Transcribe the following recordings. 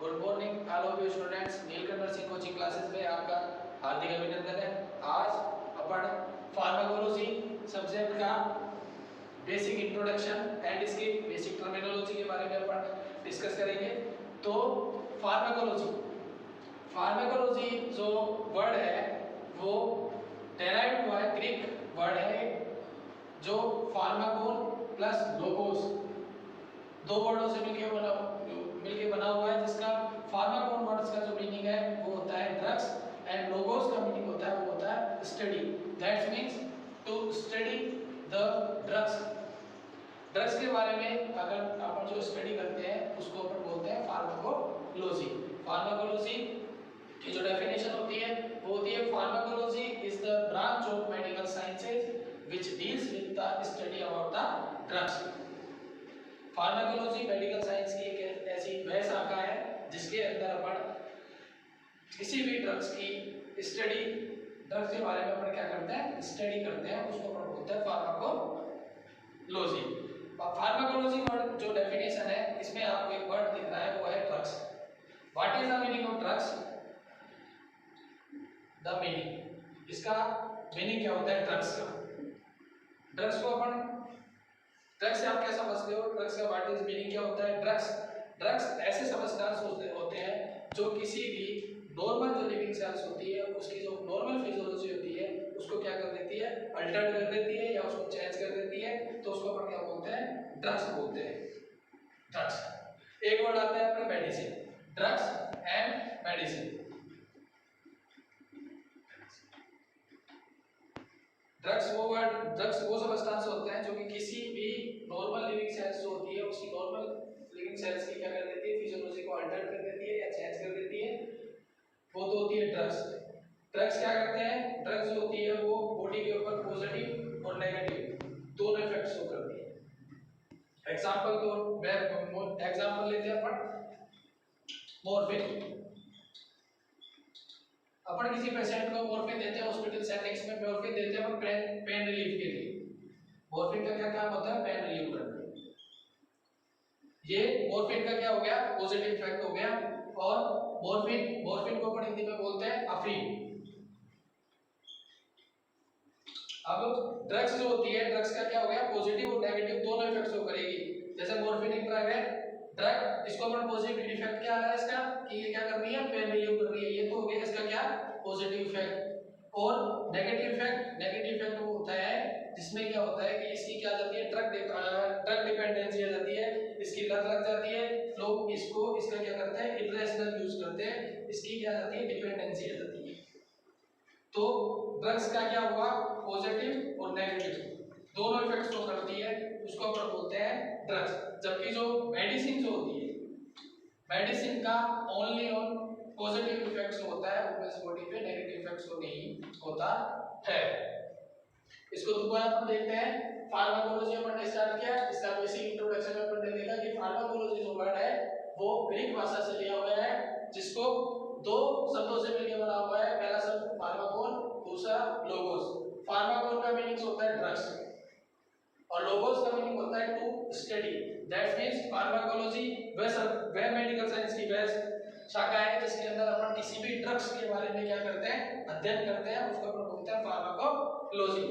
Good morning all of you students. Neelkanth nursing coaching classes में आपका हार्दिक अभिनंदन है। आज अपन फार्माकोलॉजी सब्जेक्ट का बेसिक इंट्रोडक्शन एंड इसकी बेसिक टर्मिनोलॉजी के बारे में अपन डिस्कस करेंगे। तो फार्माकोलॉजी फार्माकोलॉजी जो वर्ड है वो डेराइव हुआ है, ग्रीक वर्ड है जो फार्माकोन प्लस लोगोस दो वर्डों से मिलके बना हुआ है, जिसका फार्माकोन वर्ड्स का जो मीनिंग है वो होता है ड्रग्स एंड लोगोस का मीनिंग होता है वो होता है study. That means to study the drugs. Drugs के बारे में अगर अपन जो स्टडी करते हैं उसको अपन बोलते हैं फार्माकोलॉजी। फार्माकोलॉजी की जो डेफिनेशन होती है वो होती है pharmacology is the branch of medical sciences which deals with the study about the drugs. Pharmacology medical science की एक ऐसी वह शाखा है जिसके अंदर अपन किसी भी ड्रग्स की स्टडी, ड्रग्स के बारे में अपन क्या करते हैं, स्टडी करते हैं, उसको अपन बोलते हैं फार्माकोलॉजी। फार्माकोलॉजी वर्ड जो डेफिनेशन है इसमें आपको एक वर्ड दिख रहा है वो है drugs. What is the meaning of drugs? The meaning, इसका मीनिंग क्या होता है ड्रग्स का? ड्रग्स को अपन ड्रग्स से आप क्या समझते हो? ड्रग्स का व्हाट इज मीनिंग क्या होता है? ड्रग्स ऐसे सब्सटेंस होते हैं जो किसी भी नॉर्मल जो लिविंग सेल्स होती है उसकी जो नॉर्मल फिजियोलॉजी होती है उसको क्या कर देती है, अल्टर कर देती है या उसको चेंज कर देती है, तो उसको अपन क्या बोलते हैं, ड्रग्स बोलते हैं। ड्रग्स एक वर्ड आता है अपने medicine, drugs and medicine. Drugs वो सब्सटेंस होते हैं जो कि किसी भी नॉर्मल लिविंग सेल्स जो होती है उसकी नॉर्मल लिविंग सेल्स की क्या कर देती है, फिजियोलॉजी को अल्टर कर देती है या चेंज कर देती है, वो तो होती है ड्रग्स। ड्रग्स क्या करते हैं, ड्रग्स जो होती है वो बॉडी के ऊपर पॉजिटिव और नेगेटिव दोनों इफेक्ट्स शो करती है। एग्जांपल लेते हैं अपन मॉर्फिन। अपन किसी पेशेंट को मॉर्फिन देते हैं हॉस्पिटल सेटिंग्स में, मॉर्फिन देते हैं अपन पेन रिलीफ के लिए। मॉर्फिन का क्या काम होता है, पेन रिलीफ करना। ये मॉर्फिन का क्या हो गया, पॉजिटिव इफेक्ट हो गया। और मॉर्फिन को अपन हिंदी में बोलते हैं अफीम। अब ड्रग्स जो होती है, ड्रग्स का क्या हो गया, पॉजिटिव और नेगेटिव दोनों इफेक्ट्स हो करेगी। जैसे मॉर्फिन एक ड्रग है, ड्रग इसको अपन पॉजिटिव इफेक्ट क्या आ रहा है इसका कि ये क्या कर रही है, पेन रिलीव कर रही है, ये तो हो गया इसका क्या, पॉजिटिव इफेक्ट। और नेगेटिव इफेक्ट वो होता है जिसमें क्या होता है कि इसकी क्या जाती है, ड्रग डिपेंडेंसी आ जाती है, इसकी लत लग जाती है, लोग इसका क्या करते हैं, इरेशनल यूज करते हैं, इसकी क्या जाती है, डिपेंडेंसी आ जाती है। तो ड्रग्स का क्या हुआ, पॉजिटिव और नेगेटिव दोनों इफेक्ट्स को करती है, उसको अपन बोलते हैं ड्रग्स। जबकि जो मेडिसिन जो होती है, मेडिसिन का ओनली ऑन पॉजिटिव इफेक्ट्स होता है, उसमें बॉडी पे नेगेटिव इफेक्ट्स को नहीं होता है। इसको दोबारा अपन देखते हैं। फार्माकोलॉजी अपन ने स्टार्ट किया, इसका बेसिक इंट्रोडक्शन में अपन ने देखा कि फार्माकोलॉजी जो वर्ड है वो ग्रीक भाषा से लिया हुआ है, जिसको दो शब्दों से मिलकर बना हुआ है। पहला शब्द फार्माकोन, दूसरा लोगोस। फार्माकोन का मीनिंग होता है ड्रग्स और लोगोस का मीनिंग होता है to study. That means pharmacology वह मेडिकल साइंस की वह शाखा है जिसके अंदर अपन किसी भी ड्रग्स के बारे में क्या करते हैं, अध्ययन करते हैं, उसको अपन बोलते हैं फार्माकोलॉजी।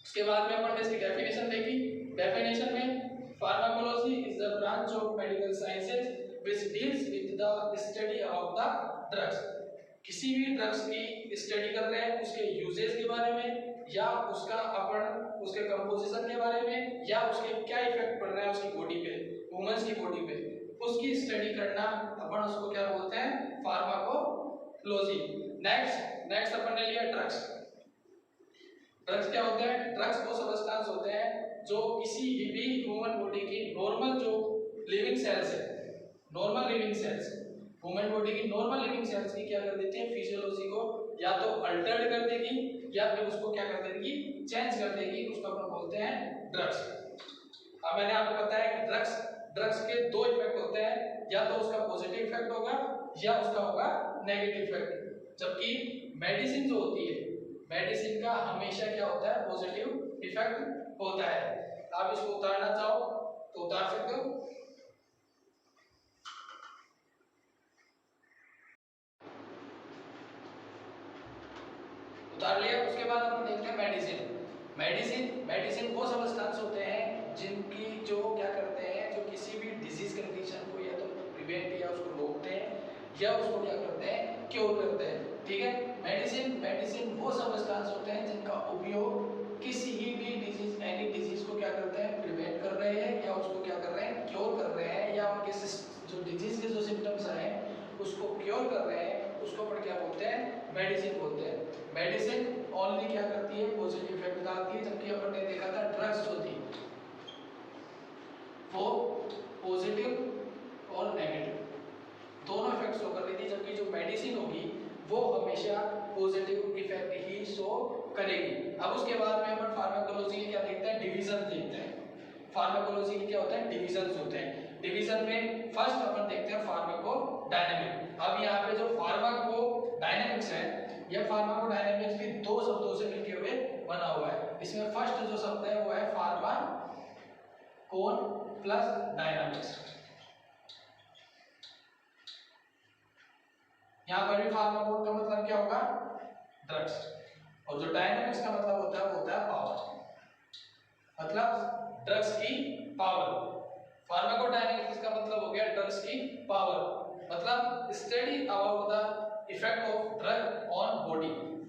उसके बाद में अपन ने इसकी डेफिनेशन देखी। डेफिनेशन में pharmacology is the branch of medical sciences which deals with the study of the drugs। किसी भी ड्रग्स की स्टडी कर रहे हैं, उसके यूजेस के बारे में या उसके कंपोजिशन के बारे में या उसके क्या इफेक्ट पड़ रहा है उसकी बॉडी पे, ह्यूमंस की बॉडी पे, उसकी स्टडी करना अपन उसको क्या बोलते हैं, फार्माकोलॉजी। नेक्स्ट अपन ने लिया ड्रग्स। ड्रग्स क्या होते हैं, ड्रग्स वो सब्सटेंस होते हैं जो किसी भी ह्यूमन बॉडी की नॉर्मल जो लिविंग सेल्स है, normal living cells, human body की नॉर्मल लिविंग सेल्स की क्या कर देती है, फिजियोलॉजी को या तो अल्टर्ड कर देगी या फिर उसको क्या कर देगी, चेंज कर देगी, उसको अपन बोलते हैं ड्रग्स। अब मैंने आपको बताया कि ड्रग्स के दो इफेक्ट होते हैं, या तो उसका पॉजिटिव इफेक्ट होगा या उसका होगा नेगेटिव इफेक्ट। जबकि मेडिसिन जो होती है, मेडिसिन का हमेशा क्या होता है, पॉजिटिव इफेक्ट होता है। आप इसको उतारना चाहो तो उतार सकते हो। उतार लिया। उसके बाद अपन देखते हैं मेडिसिन। मेडिसिन वो सब्सटेंस होते हैं जिनकी जो क्या करते हैं, जो किसी भी डिजीज कंडीशन को या तो प्रिवेंट या उसको रोकते हैं या उसको क्या करते हैं, क्योर करते हैं। ठीक है, मेडिसिन वो सब्सटेंस होते हैं जिनका उपयोग किसी भी डिजीज, एनी डिजीज को क्या करते हैं, प्रिवेंट कर रहे हैं या उसको क्या कर रहे हैं, क्योर कर रहे हैं, या उनके जो डिजीज के जो सिम्टम्स हैं उसको क्योर कर रहे हैं, उसको अपन क्या बोलते हैं, मेडिसिन बोलते हैं। मेडिसिन ओनली क्या करती है, पॉजिटिव इफेक्ट डालती है, जबकि अपन ने देखा था ड्रग्स जो थी वो पॉजिटिव और नेगेटिव दोनों इफेक्ट शो कर रही थी, जबकि जो मेडिसिन होगी वो हमेशा पॉजिटिव इफेक्ट ही शो करेगी। अब उसके बाद में अपन फार्माकोलॉजी के क्या देखते हैं, डिवीजन देखते हैं। फार्माकोलॉजी के क्या होता है, डिवीजन होते हैं। डिवीजन में फर्स्ट अपन देखते हैं फार्माकोडायनामिक। अब यहाँ पे जो फार्माकोडायनामिक्स है, यह फार्माकोडायनामिक्स भी दो शब्दों से मिलके हुए बना हुआ है। इसमें फर्स्ट जो शब्द है वो है फार्माकोन प्लस डायनामिक्स। यहाँ पर भी फार्माकोन का मतलब क्या होगा, ड्रग्स, और जो डायनामिक्स का मतलब होता है वो होता है पावर, मतलब ड्रग्स की पावर। फार्माकोडायनामिक्स का मतलब हो गया ड्रग्स की पावर, मतलब study about the effect of drug on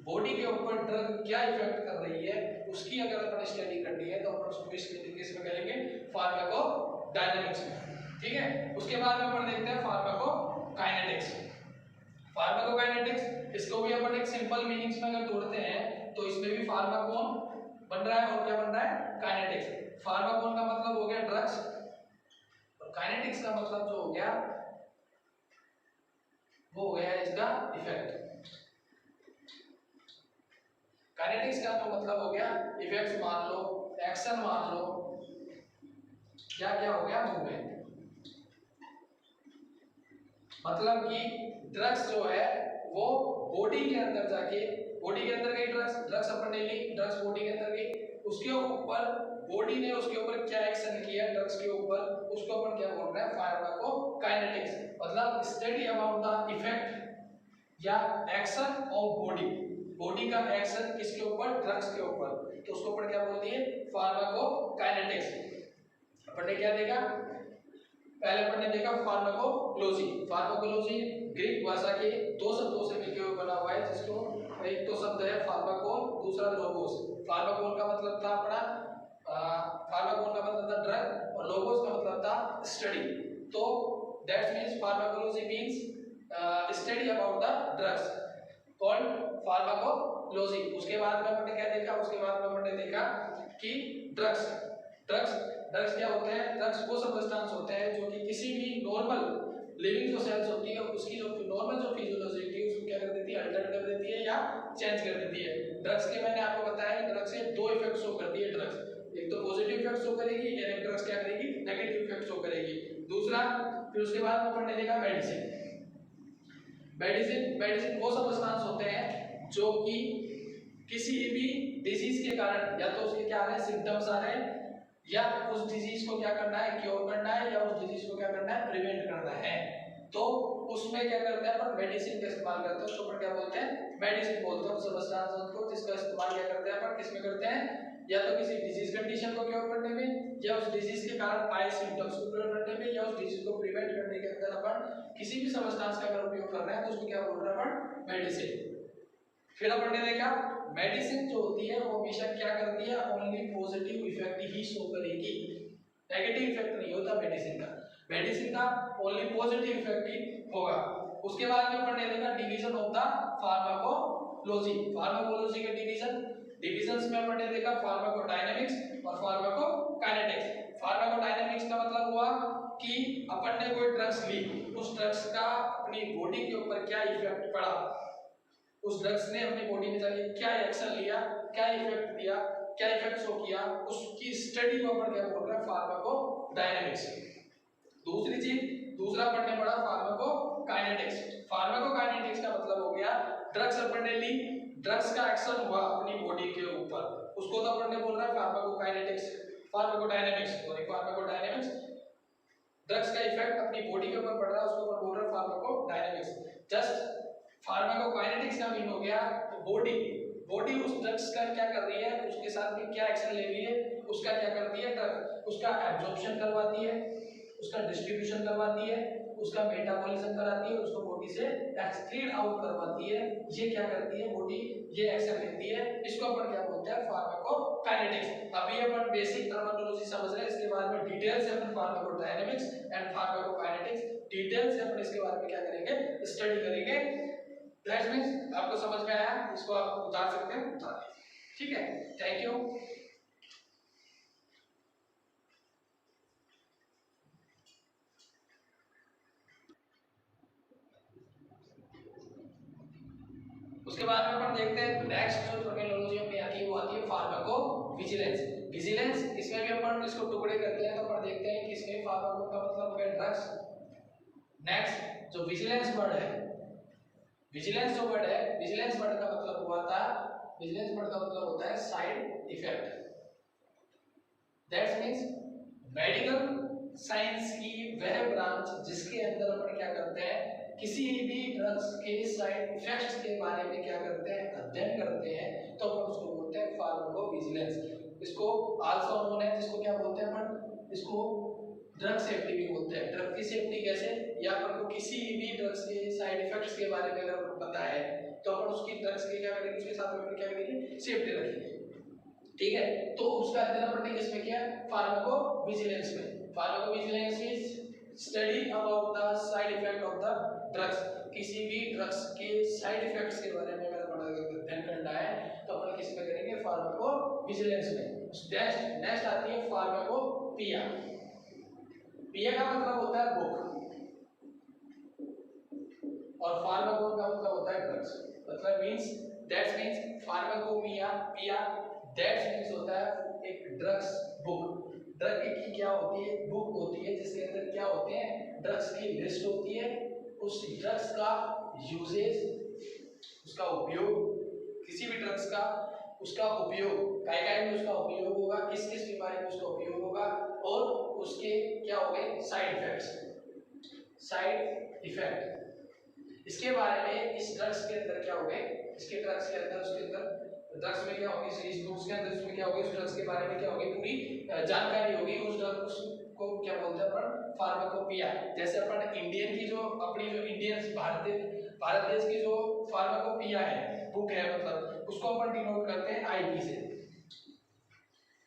body के ऊपर ड्रग क्या इफेक्ट कर रही है उसकी अगर अपन स्टडी करनी है तो अपन उसको किस में करेंगे, फार्माकोडायनामिक्स में। ठीक है, उसके बाद में अपन देखते हैं फार्माकोकाइनेटिक्स। फार्माकोकाइनेटिक्स, इसको भी अपन एक सिंपल मीनिंग्स में अगर तोड़ते हैं तो इसमें भी फार्माकोन बन रहा है और क्या बन रहा है, काइनेटिक्स। फार्माकोन का मतलब हो गया ड्रग्स और काइनेटिक्स का मतलब जो हो गया वो हो गया इसका इफेक्ट। काइनेटिक्स का तो मतलब हो गया इफेक्ट्स मान लो, एक्शन मान लो, क्या क्या हो गया, मूवमेंट। मतलब कि ड्रग्स जो है वो बॉडी के अंदर जाके, बॉडी के अंदर गई ड्रग्स अपन ने ली, ड्रग्स बॉडी के अंदर गई, उसके ऊपर बॉडी ने उसके ऊपर क्या एक्शन किया ड्रग्स के ऊपर, उसको अपन क्या बोल रहे हैं, फार्माकोकाइनेटिक्स। मतलब स्टडी अबाउट द इफेक्ट या एक्शन ऑफ बॉडी का एक्शन किसके ऊपर, ड्रग्स के ऊपर, तो उसको अपन क्या बोलते हैं, फार्माकोकाइनेटिक्स। अपन ने क्या देखा, पहले अपन ने देखा फार्माकोलॉजी। फार्माकोलॉजी ग्रीक भाषा के दो शब्दों से मिलकर हुए बना हुआ है, जिसको एक तो शब्द है फार्माकोन, दूसरा लोगोस। फार्माकोन का मतलब था अपना फार्माकोन का मतलब था ड्रग और लोगोस का मतलब था स्टडी। तो that means pharmacology means study about the drugs called pharmacology. उसके बाद में अपन ने क्या देखा, उसके बाद में अपन ने देखा कि ड्रग्स क्या होते हैं, ड्रग्स वो सब्सटेंस होते हैं जो कि किसी भी नॉर्मल लिविंग जो सेल्स होती है उसकी जो नॉर्मल जो फिजियोलॉजी होती है उसको क्या कर देती है, अल्टर कर देती है या चेंज कर देती है। ड्रग्स के मैंने आपको बताया कि ड्रग्स से दो इफेक्ट शो करती है ड्रग्स, एक तो पॉजिटिव इफेक्ट शो करेगी और एक ड्रग्स क्या करेगी, नेगेटिव इफेक्ट शो करेगी। दूसरा, फिर उसके बाद अपन ने देखा मेडिसिन वो सब्सटेंस होते हैं जो कि किसी भी डिजीज के कारण या तो उसके क्या आ रहे हैं, सिम्टम्स आ रहे हैं, या उस डिजीज को क्या करना है, क्योर करना है, या उस डिजीज को क्या करना है, प्रिवेंट करना है। तो उसमें क्या करते हैं अपन, मेडिसिन का इस्तेमाल करते हैं, उसको अपन क्या बोलते हैं, मेडिसिन बोलते हैं। सब्सटेंस को जिसका इस्तेमाल क्या करते हैं अपन, किसमें करते हैं, या तो किसी डिजीज कंडीशन को क्योर करने में, या उस डिजीज के कारण आए सिम्टम्स को क्योर करने में, या उस डिजीज को प्रिवेंट करने के अंदर अपन किसी भी सब्सटेंस का अगर उपयोग कर रहे हैं तो उसको क्या बोल रहे हैं अपन, मेडिसिन। फिर अपन ने देखा मेडिसिन जो होती है वो हमेशा क्या करती है, ओनली पॉजिटिव इफेक्ट ही शो करेगी, नेगेटिव इफेक्ट नहीं होता मेडिसिन का ओनली पॉजिटिव इफेक्ट ही होगा। उसके बाद में अपन ने देखा division of the pharmacology. Pharmacology के डिविजन्स में अपन ने देखा फार्माकोडायनामिक्स और फार्माकोकाइनेटिक्स। फार्माकोडायनामिक्स का मतलब हुआ कि अपन ने कोई ड्रग्स ली, उस ड्रग्स का अपनी बॉडी के ऊपर क्या इफेक्ट पड़ा, उस ड्रग्स ने अपनी बॉडी में जाके क्या एक्शन लिया, क्या इफेक्ट दिया, क्या इफेक्ट शो किया, उसकी स्टडी को अपन क्या बोल रहे हैं, फार्माकोडायनामिक्स। दूसरी चीज, दूसरा पढ़ने पड़ा फार्माकोकाइनेटिक्स। फार्माकोकाइनेटिक्स का मतलब हो गया ड्रग्स अपन ने ली, ड्रग्स का एक्शन हुआ अपनी बॉडी के ऊपर, उसको तो अपन ने बोल रहा है pharmacokinetics, pharmacodynamics. Sorry, pharmacodynamics, drugs का इफेक्ट अपनी बॉडी के ऊपर पड़ रहा है उसको अपन बोल रहे हैं फार्माकोडायनामिक्स। जस्ट फार्माकोकाइनेटिक्स का मीन हो गया बॉडी, बॉडी उस ड्रग्स का क्या कर रही है, उसके साथ में क्या एक्शन ले रही है, उसका क्या करती है, ड्रग उसका एब्जॉर्प्शन करवाती है, उसका डिस्ट्रीब्यूशन करवाती है, उसका मेटाबॉलिज्म कराती है, उसको बॉडी से एक्सक्रीट आउट करवाती है। ये क्या करती है बॉडी, ये एक्शन लेती है। इसको अपन क्या बोलते हैं, फार्माकोकाइनेटिक्स। अभी अपन बेसिक टर्मिनोलॉजी समझ रहे हैं, इसके बारे में डिटेल से अपन फार्माकोडायनामिक्स एंड फार्माकोकाइनेटिक्स डिटेल से अपन इसके बारे में क्या करेंगे, स्टडी करेंगे। दैट मींस आपको समझ में आया, इसको आप उतार सकते हैं, उतार दीजिए। ठीक है, थैंक यू। उसके बाद में अपन देखते हैं नेक्स्ट जो टर्मिनोलॉजी अपनी आती है वो आती है फार्माकोविजिलेंस। विजिलेंस, इसमें भी अपन इसको टुकड़े करते हैं, तो अपन देखते हैं कि इसमें फार्माको का मतलब है ड्रग्स। नेक्स्ट जो विजिलेंस वर्ड है, विजिलेंस जो वर्ड है, विजिलेंस वर्ड का मतलब हुआ था, विजिलेंस वर्ड का मतलब होता है side effect. That means medical science की वह ब्रांच जिसके अंदर अपन क्या करते हैं, किसी भी ड्रग्स के साइड इफेक्ट्स के बारे में क्या करते हैं, अध्ययन करते हैं, तो अपन उसको बोलते हैं फार्माकोविजिलेंस। इसको आल्सो नोन है, जिसको क्या बोलते हैं अपन, इसको ड्रग सेफ्टी भी बोलते हैं। ड्रग की सेफ्टी कैसे, या अपन को किसी भी ड्रग्स के साइड इफेक्ट्स के बारे में अगर पता है तो अपन उसकी ड्रग्स के क्या करेंगे, उसके साथ में अपन क्या करेंगे, सेफ्टी रखेंगे। ठीक है, तो उसका अध्ययन अपन ने किसमें किया, फार्माकोविजिलेंस में। Pharmacovigilance is study about the side effect of the drugs. किसी भी ड्रग्स के साइड इफेक्ट्स के बारे में अगर अपन अध्ययन करना है तो अपन किस में करेंगे, फार्माकोविजिलेंस में। नेक्स्ट आती है फार्माकोपिया। पिया का मतलब होता है बुक, और फार्माको का मतलब होता है ड्रग्स। मतलब मींस दैट मींस फार्माकोपिया, पिया दैट मींस होता है एक ड्रग्स बुक। ड्रग की क्या होती है, बुक होती है, जिसके अंदर क्या होते हैं, ड्रग्स की लिस्ट होती है, उस ड्रग्स का यूजेज, उसका उपयोग, किसी भी ड्रग्स का उसका उपयोग काय में उसका उपयोग होगा, किस किस बीमारी में उसका उपयोग होगा, और उसके क्या हो गए साइड इफेक्ट्स। साइड इफेक्ट इसके बारे में, इस ड्रग्स के अंदर क्या हो गए, इसके ड्रग्स के अंदर, उसके अंदर ड्रग्स में क्या होगी, इस बुक्स के अंदर उसमें क्या होगी, उस ड्रग्स के बारे में क्या होगी, पूरी जानकारी होगी। उस ड्रग्स को क्या बोलते हैं अपन, फार्माकोपिया। जैसे अपन इंडियन की जो अपनी जो इंडियन भारत देश की जो फार्माकोपिया है, बुक है, मतलब उसको अपन डिनोट करते हैं आईपी से,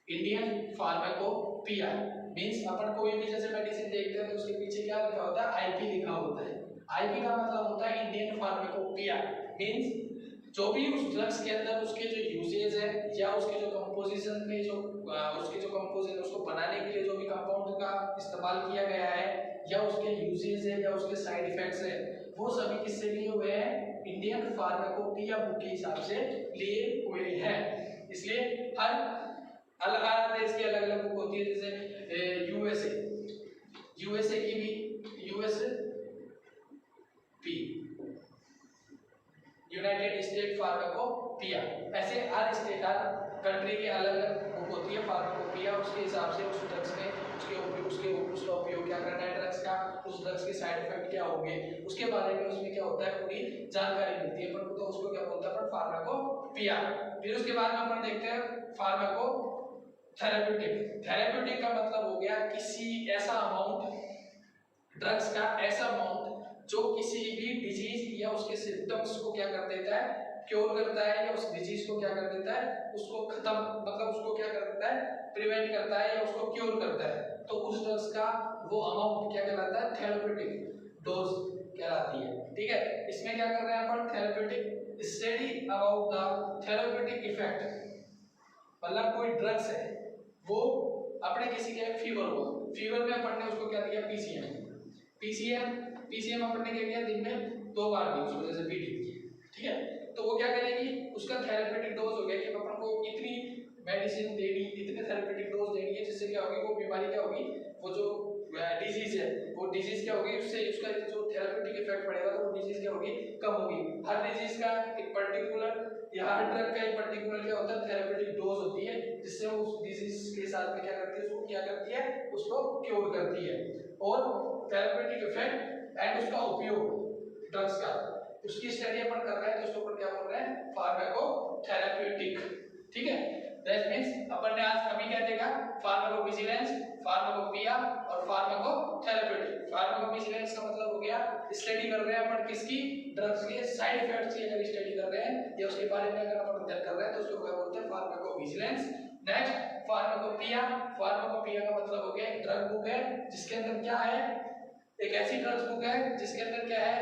इंडियन फार्माकोपिया। मींस अपन कोई भी जैसे मेडिसिन देखते हैं तो उसके पीछे क्या लिखा होता है, आईपी लिखा होता है। आईपी का मतलब होता है इंडियन फार्माकोपिया। मींस जो भी उस ड्रग्स के अंदर उसके जो यूजेज है, या उसके जो कंपोजिशन में जो उसके जो कंपोजिशन उसको बनाने के लिए जो भी कंपाउंड का इस्तेमाल किया गया है, या उसके यूजेज है, या उसके साइड इफेक्ट्स है, वो सभी किससे लिए हुए हैं, इंडियन फार्माकोपिया बुक के हिसाब से लिए हुए हैं। इसलिए हर अलग अलग देश की अलग अलग बुक होती है। जैसे यूएसए की भी USA P, United state pharmacopoeia, ऐसे हर स्टेट हर कंट्री की अलग अलग बुक होती है फार्माकोपिया। उसके हिसाब से उस ड्रग्स में उसका उपयोग क्या करना है, ड्रग्स का, उस ड्रग्स के साइड इफेक्ट क्या होंगे, उसके बारे में उसमें क्या होता है, पूरी जानकारी मिलती है अपन को। तो उसको क्या बोलता है अपन, फार्माकोपिया। फिर उसके बाद में अपन देखते हैं फार्माको थेरेप्यूटिक। थेरेप्यूटिक का मतलब हो गया किसी ऐसा अमाउंट, ड्रग्स का ऐसा अमाउंट जो किसी भी डिजीज या उसके सिम्टम्स को क्या कर देता है, क्योर करता है, या उस डिजीज को क्या कर देता है, उसको खत्म, मतलब उसको क्या कर देता है, प्रिवेंट करता है, या उसको क्योर करता है। तो उस ड्रग्स का वो अमाउंट क्या कहलाता है, थेरेप्यूटिक डोज कहलाती है। ठीक है, इसमें क्या कर रहे हैं अपन, therapeutic study about the therapeutic effect. मतलब कोई ड्रग्स है, वो अपने किसी के फीवर हुआ, फीवर में अपन ने उसको क्या दिया, पीसीएम अपन ने क्या किया, दिन में 2 बार दी उसको, जैसे पीटी। ठीक है, तो वो क्या करेगी, उसका थेरेप्यूटिक डोज हो गया कि अपन को इतनी मेडिसिन देनी, इतने थेरेप्यूटिक डोज देनी है, जिससे क्या होगी, वो बीमारी क्या होगी, वो जो डिजीज है, वो डिजीज क्या होगी, उससे उसका जो थेरेप्यूटिक इफेक्ट पड़ेगा, तो वो डिजीज क्या होगी, कम होगी। हर डिजीज का एक पर्टिकुलर, या हर ड्रग का एक पर्टिकुलर क्या होता है, थेरेप्यूटिक डोज होती है, जिससे वो उस डिजीज के साथ में क्या करती है, उसको क्या करती है, उसको क्योर करती है। और थेरेप्यूटिक इफेक्ट एंड उसका उपयोग, ड्रग्स का, उसकी स्टडी अपन कर रहे हैं तो उसको अपन क्या बोल रहे हैं, फार्माकोथेरेप्यूटिक। ठीक है, दैट मींस अपन ने आज अभी क्या देखा, फार्माकोविजिलेंस, फार्माकोपिया और फार्माकोथेरेप्यूटिक। फार्माकोविजिलेंस का मतलब हो गया स्टडी कर रहे हैं अपन किसकी, ड्रग्स के साइड इफेक्ट्स की अगर स्टडी कर रहे हैं या उसके बारे में अगर अपन अध्ययन कर रहे हैं तो उसको क्या बोलते हैं, फार्माकोविजिलेंस। नेक्स्ट फार्माकोपिया, फार्माकोपिया का मतलब हो गया एक ड्रग बुक है जिसके अंदर क्या है, एक ऐसी ड्रग्स बुक है जिसके अंदर क्या है,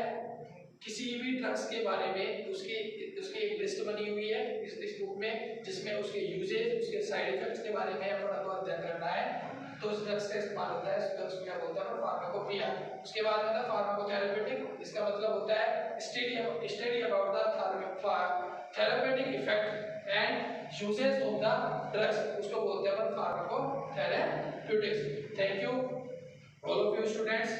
किसी भी ड्रग्स के बारे में उसकी उसकी एक लिस्ट बनी हुई है इस बुक में, जिसमें उसके यूजेज, उसके साइड इफेक्ट्स के बारे में अपन को अध्ययन करना है, तो उस ड्रग्स का इस्तेमाल होता है, उस ड्रग्स को क्या बोलते हैं, फार्माकोपिया। उसके बाद में फार्माकोथेरेप्यूटिक, इसका मतलब होता है study about the therapeutic effect and usages of the drugs, उसको बोलते हैं अपन pharmacotherapeutics. Thank you all of you students.